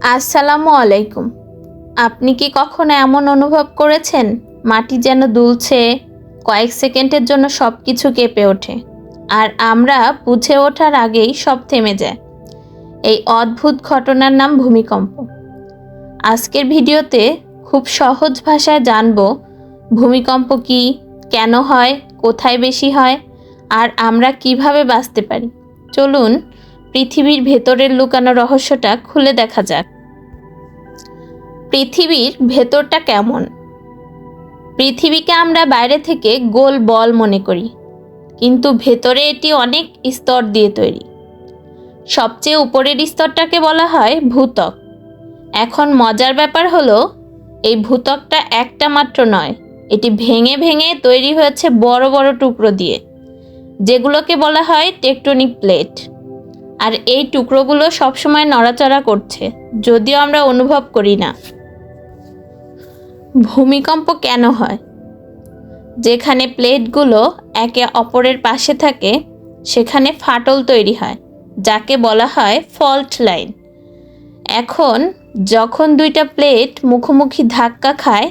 আসসালামু আলাইকুম। আপনি কি কখনো এমন অনুভব করেছেন মাটি যেন দুলছে, কয়েক সেকেন্ডের জন্য সব কিছু কেঁপে ওঠে আর আমরা বুঝে ওঠার আগেই সব থেমে যায়? এই অদ্ভুত ঘটনার নাম ভূমিকম্প। আজকের ভিডিওতে খুব সহজ ভাষায় জানব ভূমিকম্প কি, কেন হয়, কোথায় বেশি হয় আর আমরা কিভাবে বাঁচতে পারি। চলুন পৃথিবীর ভেতরের লুকানো রহস্যটা খুলে দেখা যাক। পৃথিবীর ভেতরটা কেমন? পৃথিবীকে আমরা বাইরে থেকে গোল বল মনে করি, কিন্তু ভেতরে এটি অনেক স্তর দিয়ে তৈরি। সবচেয়ে উপরের স্তরটাকে বলা হয় ভূত্বক। এখন মজার ব্যাপার হলো, এই ভূত্বকটা একটা মাত্র নয়, এটি ভেঙে ভেঙে তৈরি হয়েছে বড় বড় টুকরো দিয়ে, যেগুলোকে বলা হয় টেকটনিক প্লেট। আর এই টুকরোগুলো সবসময় নড়াচড়া করছে, যদিও আমরা অনুভব করি না। ভূমিকম্প কেন হয়? যেখানে প্লেটগুলো একে অপরের পাশে থাকে সেখানে ফাটল তৈরি হয়, যাকে বলা হয় ফল্ট লাইন। এখন যখন দুইটা প্লেট মুখোমুখি ধাক্কা খায়,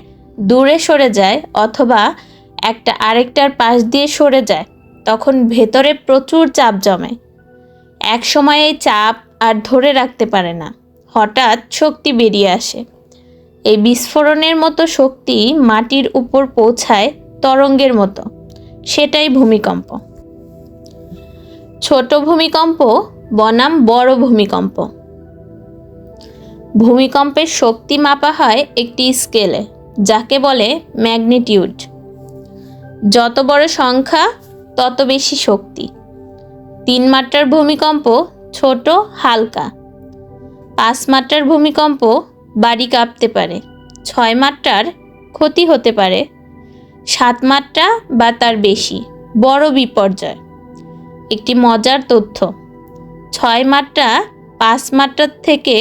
দূরে সরে যায় অথবা একটা আরেকটার পাশ দিয়ে সরে যায়, তখন ভেতরে প্রচুর চাপ জমে। এক সময় এই চাপ আর ধরে রাখতে পারে না, হঠাৎ শক্তি বেরিয়ে আসে। এই বিস্ফোরণের মতো শক্তি মাটির উপর পৌঁছায় তরঙ্গের মতো, সেটাই ভূমিকম্প। ছোট ভূমিকম্প বনাম বড় ভূমিকম্প। ভূমিকম্পের শক্তি মাপা হয় একটি স্কেলে, যাকে বলে ম্যাগনিটিউড। যত বড় সংখ্যা তত বেশি শক্তি। 3 মাত্রার ভূমিকম্প ছোট, হালকা। 5 মাত্রার ভূমিকম্প বাড়ি কাঁপতে পারে। 6 মাত্রার ক্ষতি হতে পারে। 7 মাত্রা বা তার বেশি বড় বিপর্যয়। একটি মজার তথ্য, 6 মাত্রা 5 মাত্রার থেকে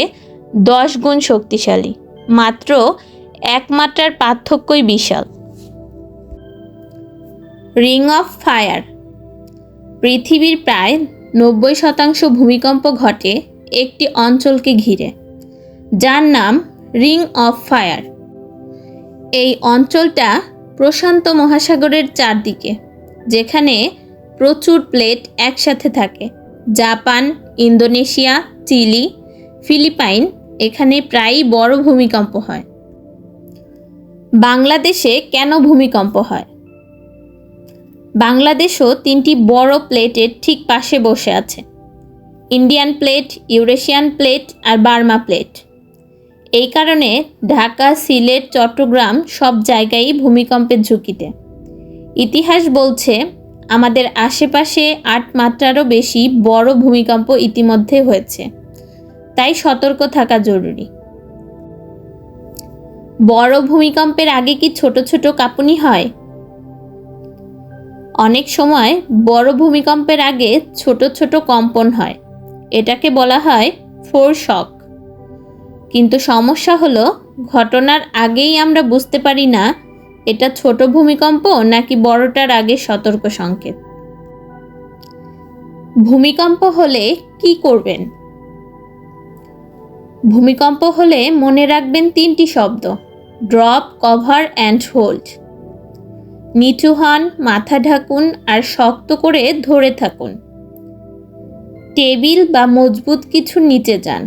10 গুণ শক্তিশালী। মাত্র 1 মাত্রার পার্থক্যই বিশাল। Ring of fire. পৃথিবীর প্রায় 90% ভূমিকম্প ঘটে একটি অঞ্চলকে ঘিরে, যার নাম রিং অফ ফায়ার। এই অঞ্চলটা প্রশান্ত মহাসাগরের চারদিকে, যেখানে প্রচুর প্লেট একসাথে থাকে। জাপান, ইন্দোনেশিয়া, চিলি, ফিলিপাইন, এখানে প্রায়ই বড় ভূমিকম্প হয়। বাংলাদেশে কেন ভূমিকম্প হয়? বাংলাদেশও 3টি বড় প্লেটের ঠিক পাশে বসে আছে: ইন্ডিয়ান প্লেট, ইউরেশিয়ান প্লেট আর বার্মা প্লেট। এই কারণে ঢাকা, সিলেট, চট্টগ্রাম সব জায়গায়ই ভূমিকম্পের ঝুঁকিতে। ইতিহাস বলছে আমাদের আশেপাশে 8 মাত্রারও বেশি বড় ভূমিকম্প ইতিমধ্যে হয়েছে, তাই সতর্ক থাকা জরুরি। বড় ভূমিকম্পের আগে কি ছোট ছোট কাঁপুনি হয়? অনেক সময় বড় ভূমিকম্পের আগে ছোট ছোট কম্পন হয়, এটাকে বলা হয় ফোরশক। কিন্তু সমস্যা হলো, ঘটনার আগেই আমরা বুঝতে পারি না এটা ছোট ভূমিকম্প নাকি বড়টার আগে সতর্ক সংকেত। ভূমিকম্প হলে কি করবেন? ভূমিকম্প হলে মনে রাখবেন 3টি শব্দ: ড্রপ, কভার অ্যান্ড হোল্ড। নিচু হন, মাথা ঢাকুন আর শক্ত করে ধরে থাকুন। টেবিল বা মজবুত কিছুর নিচে যান।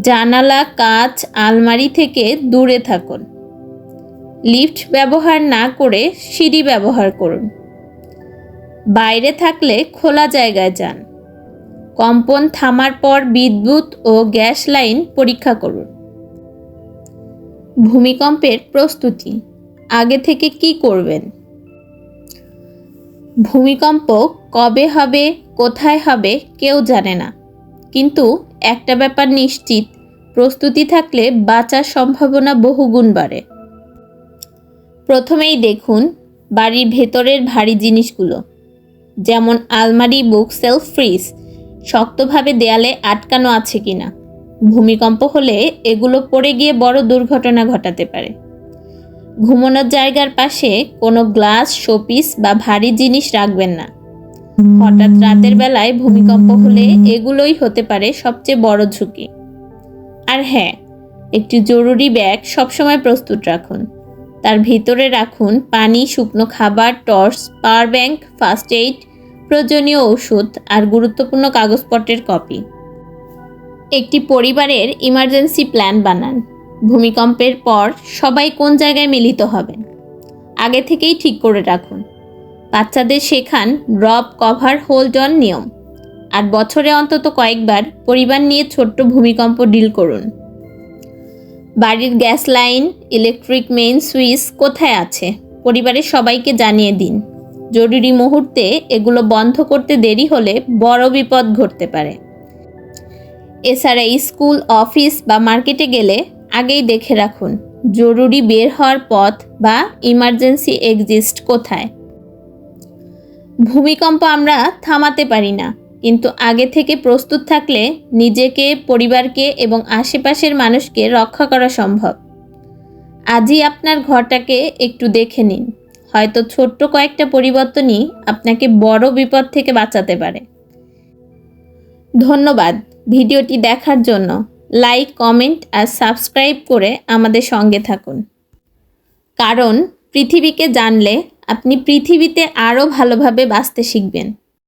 জানালা, কাঁচ, আলমারি থেকে দূরে থাকুন। লিফট ব্যবহার না করে সিঁড়ি ব্যবহার করুন। বাইরে থাকলে খোলা জায়গায় যান। কম্পন থামার পর বিদ্যুৎ ও গ্যাস লাইন পরীক্ষা করুন। ভূমিকম্পের প্রস্তুতি আগে থেকে কি করবেন? ভূমিকম্প কবে হবে, কোথায় হবে কেউ জানে না, কিন্তু একটা ব্যাপার নিশ্চিত, প্রস্তুতি থাকলে বাঁচার সম্ভাবনা বহুগুণ বাড়ে। প্রথমেই দেখুন বাড়ির ভেতরের ভারী জিনিসগুলো, যেমন আলমারি, বুক সেলফ, ফ্রিজ শক্তভাবে দেয়ালে আটকানো আছে কিনা। ভূমিকম্প হলে এগুলো পড়ে গিয়ে বড় দুর্ঘটনা ঘটাতে পারে। ঘুমানোর জায়গার পাশে কোনো গ্লাস, শোপিস বা ভারী জিনিস রাখবেন না। হঠাৎ রাতের বেলায় ভূমিকম্প হলে এগুলোই হতে পারে সবচেয়ে বড় ঝুঁকি। আর হ্যাঁ, একটি জরুরি ব্যাগ সবসময় প্রস্তুত রাখুন। তার ভিতরে রাখুন পানি, শুকনো খাবার, torch, power bank, first aid, প্রয়োজনীয় ওষুধ আর গুরুত্বপূর্ণ কাগজপত্রের কপি। একটি পরিবারের ইমার্জেন্সি প্ল্যান বানান। ভূমিকম্পের পর সবাই কোন জায়গায় মিলিত হবেন আগে থেকেই ঠিক করে রাখুন। বাচ্চাদের শেখান ড্রপ, কভার, হোল্ড অন নিয়ম। আর বছরে অন্তত কয়েকবার পরিবার নিয়ে ছোট্ট ভূমিকম্প ডিল করুন। বাড়ির gas line, electric main switch কোথায় আছে পরিবারের সবাইকে জানিয়ে দিন। জরুরি মুহূর্তে এগুলো বন্ধ করতে দেরি হলে বড় বিপদ ঘটতে পারে। এছাড়া স্কুল, অফিস বা মার্কেটে গেলে আগেই দেখে রাখুন জরুরি বের হওয়ার পথ বা ইমার্জেন্সি এক্সিট কোথায়। ভূমিকম্প আমরা থামাতে পারি না, কিন্তু আগে থেকে প্রস্তুত থাকলে নিজেকে, পরিবারকে এবং আশেপাশের মানুষকে রক্ষা করা সম্ভব। আজই আপনার ঘরটাকে একটু দেখে নিন, হয়তো ছোট্ট কয়েকটা পরিবর্তনই আপনাকে বড় বিপদ থেকে বাঁচাতে পারে। ধন্যবাদ ভিডিওটি দেখার জন্য। লাইক, কমেন্ট আর সাবস্ক্রাইব করে আমাদের সঙ্গে থাকুন, কারণ পৃথিবীকে জানলে আপনি পৃথিবীতে আরও ভালোভাবে বাঁচতে শিখবেন।